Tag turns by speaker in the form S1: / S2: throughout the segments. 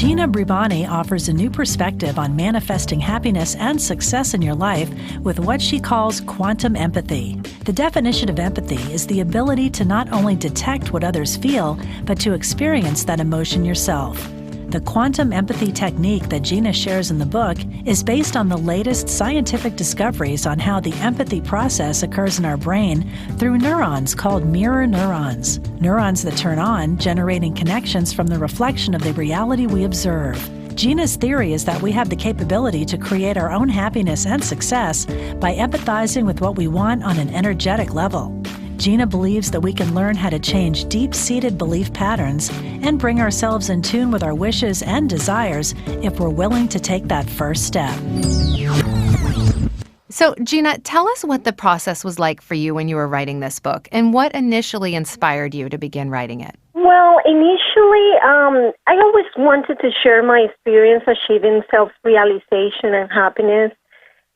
S1: Gina Bribany offers a new perspective on manifesting happiness and success in your life with what she calls quantum empathy. The definition of empathy is the ability to not only detect what others feel, but to experience that emotion yourself. The quantum empathy technique that Gina shares in the book is based on the latest scientific discoveries on how the empathy process occurs in our brain through neurons called mirror neurons. Neurons that turn on, generating connections from the reflection of the reality we observe. Gina's theory is that we have the capability to create our own happiness and success by empathizing with what we want on an energetic level. Gina believes that we can learn how to change deep-seated belief patterns and bring ourselves in tune with our wishes and desires if we're willing to take that first step.
S2: So, Gina, tell us what the process was like for you when you were writing this book and what initially inspired you to begin writing it.
S3: Well, initially, I always wanted to share my experience achieving self-realization and happiness,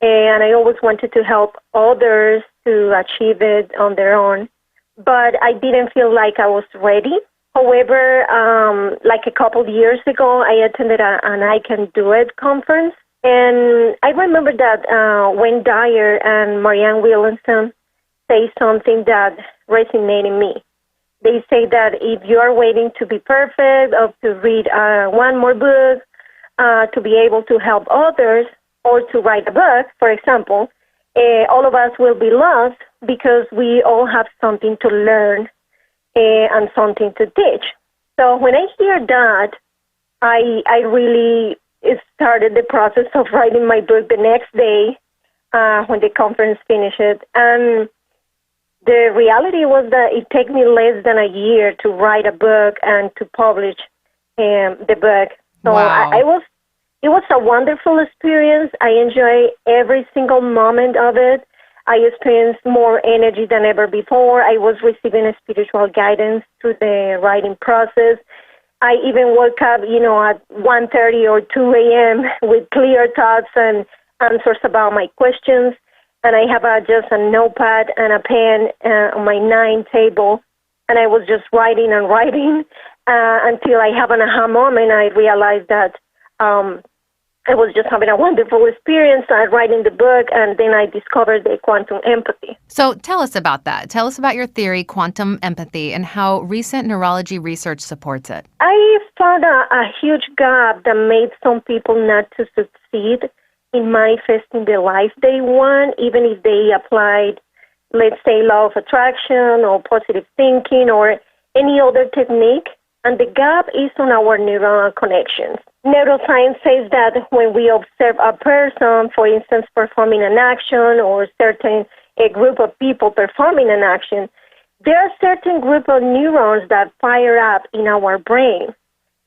S3: and I always wanted to help others to achieve it on their own, but I didn't feel like I was ready. However, like a couple of years ago, I attended an I Can Do It conference, and I remember that Wayne Dyer and Marianne Williamson say something that resonated in me. They say that if you are waiting to be perfect or to read one more book, to be able to help others or to write a book, for example, all of us will be lost because we all have something to learn and something to teach. So when I hear that, I really started the process of writing my book the next day when the conference finished. And the reality was that it took me less than a year to write a book and to publish the book. So
S2: wow.
S3: It was a wonderful experience. I enjoy every single moment of it. I experienced more energy than ever before. I was receiving a spiritual guidance through the writing process. I even woke up, at 1:30 or 2 a.m. with clear thoughts and answers about my questions. And I have just a notepad and a pen on my 9 table. And I was just writing and writing until I have an aha moment. I realized that I was just having a wonderful experience writing the book, and then I discovered the quantum empathy.
S2: So tell us about that. Tell us about your theory, quantum empathy, and how recent neurology research supports it.
S3: I found a huge gap that made some people not to succeed in manifesting the life they want, even if they applied, let's say, law of attraction or positive thinking or any other technique. And the gap is on our neuronal connections. Neuroscience says that when we observe a person, for instance, performing an action or a group of people performing an action, there are certain group of neurons that fire up in our brain.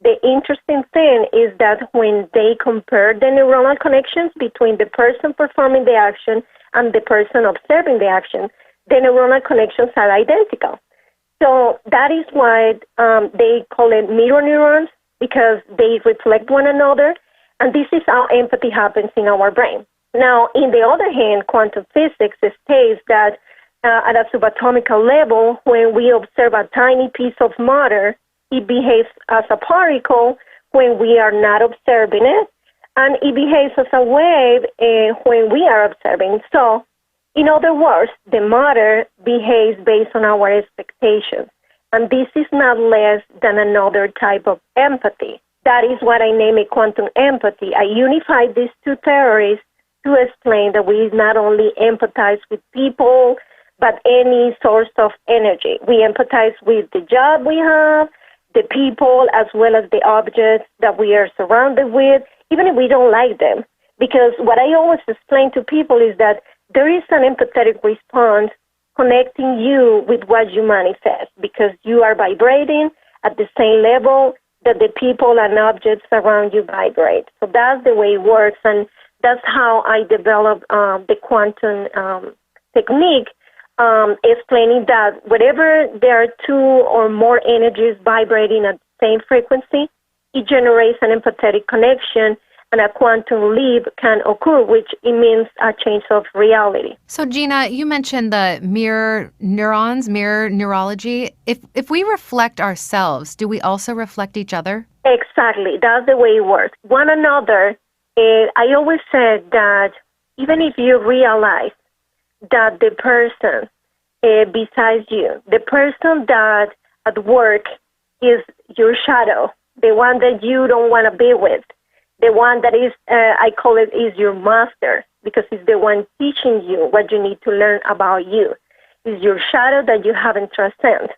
S3: The interesting thing is that when they compare the neuronal connections between the person performing the action and the person observing the action, the neuronal connections are identical. So that is why they call it mirror neurons, because they reflect one another, and this is how empathy happens in our brain. Now, in the other hand, quantum physics states that at a subatomical level, when we observe a tiny piece of matter, it behaves as a particle when we are not observing it, and it behaves as a wave when we are observing. So, in other words, the matter behaves based on our expectations. And this is not less than another type of empathy. That is what I name it quantum empathy. I unified these two theories to explain that we not only empathize with people, but any source of energy. We empathize with the job we have, the people, as well as the objects that we are surrounded with, even if we don't like them. Because what I always explain to people is that there is an empathetic response connecting you with what you manifest, because you are vibrating at the same level that the people and objects around you vibrate. So that's the way it works, and that's how I developed the quantum technique, explaining that whenever there are two or more energies vibrating at the same frequency, it generates an empathetic connection, and a quantum leap can occur, which it means a change of reality.
S2: So, Gina, you mentioned the mirror neurons, mirror neurology. If we reflect ourselves, do we also reflect each other?
S3: Exactly. That's the way it works. One another, I always said that even if you realize that the person besides you, the person that at work is your shadow, the one that you don't want to be with, the one that is, I call it, is your master, because it's the one teaching you what you need to learn about you. It's your shadow that you haven't transcended.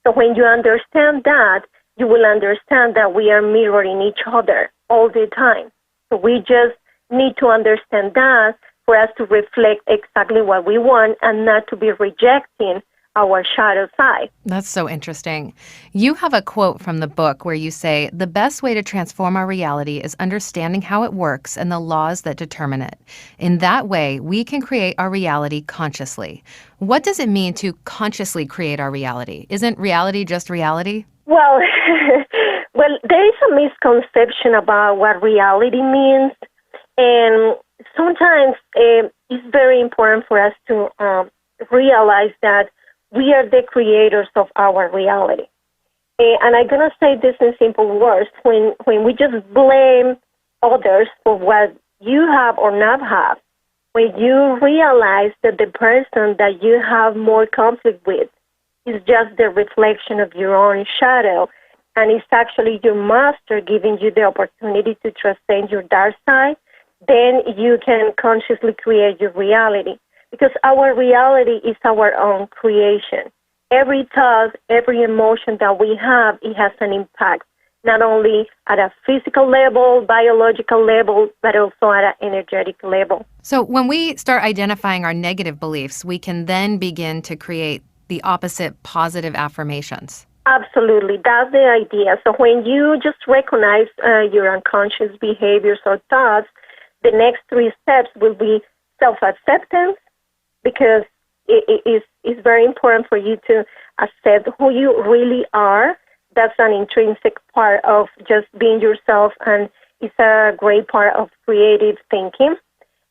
S3: So when you understand that, you will understand that we are mirroring each other all the time. So we just need to understand that for us to reflect exactly what we want and not to be rejecting our shadow side.
S2: That's so interesting. You have a quote from the book where you say, "The best way to transform our reality is understanding how it works and the laws that determine it. In that way, we can create our reality consciously." What does it mean to consciously create our reality? Isn't reality just reality?
S3: Well, there is a misconception about what reality means, and sometimes it's very important for us to realize that we are the creators of our reality. And I'm going to say this in simple words. When we just blame others for what you have or not have, when you realize that the person that you have more conflict with is just the reflection of your own shadow, and it's actually your master giving you the opportunity to transcend your dark side, then you can consciously create your reality. Because our reality is our own creation. Every thought, every emotion that we have, it has an impact, not only at a physical level, biological level, but also at an energetic level.
S2: So when we start identifying our negative beliefs, we can then begin to create the opposite positive affirmations.
S3: Absolutely. That's the idea. So when you just recognize your unconscious behaviors or thoughts, the next 3 steps will be self-acceptance, because it is very important for you to accept who you really are. That's an intrinsic part of just being yourself, and it's a great part of creative thinking.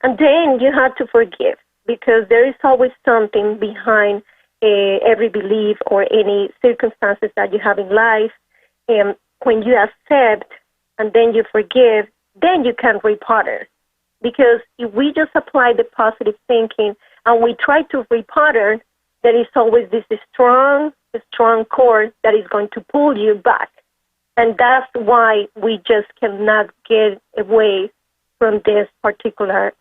S3: And then you have to forgive, because there is always something behind every belief or any circumstances that you have in life. And when you accept and then you forgive, then you can repattern. Because if we just apply the positive thinking and we try to repattern, there is always this strong core that is going to pull you back. And that's why we just cannot get away from this particular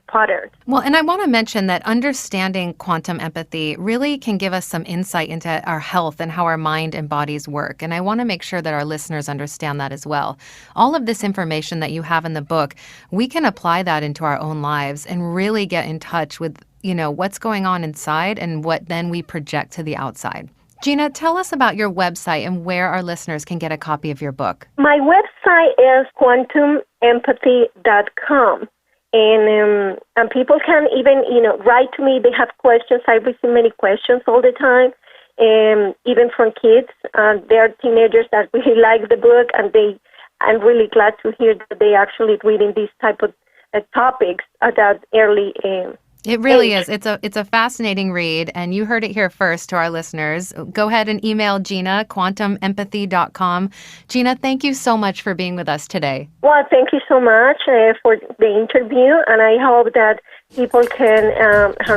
S3: pattern.
S2: Well, and I want to mention that understanding quantum empathy really can give us some insight into our health and how our mind and bodies work. And I want to make sure that our listeners understand that as well. All of this information that you have in the book, we can apply that into our own lives and really get in touch with, what's going on inside and what then we project to the outside. Gina, tell us about your website and where our listeners can get a copy of your book.
S3: My website is quantumempathy.com. And people can even, write to me. They have questions. I receive many questions all the time, even from kids. There are teenagers that really like the book, and I'm really glad to hear that they actually reading these type of topics at that early
S2: It really is. It's a fascinating read, and you heard it here first to our listeners. Go ahead and email Gina, quantumempathy.com. Gina, thank you so much for being with us today.
S3: Well, thank you so much for the interview, and I hope that people can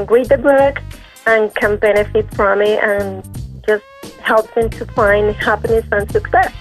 S3: read the book and can benefit from it and just help them to find happiness and success.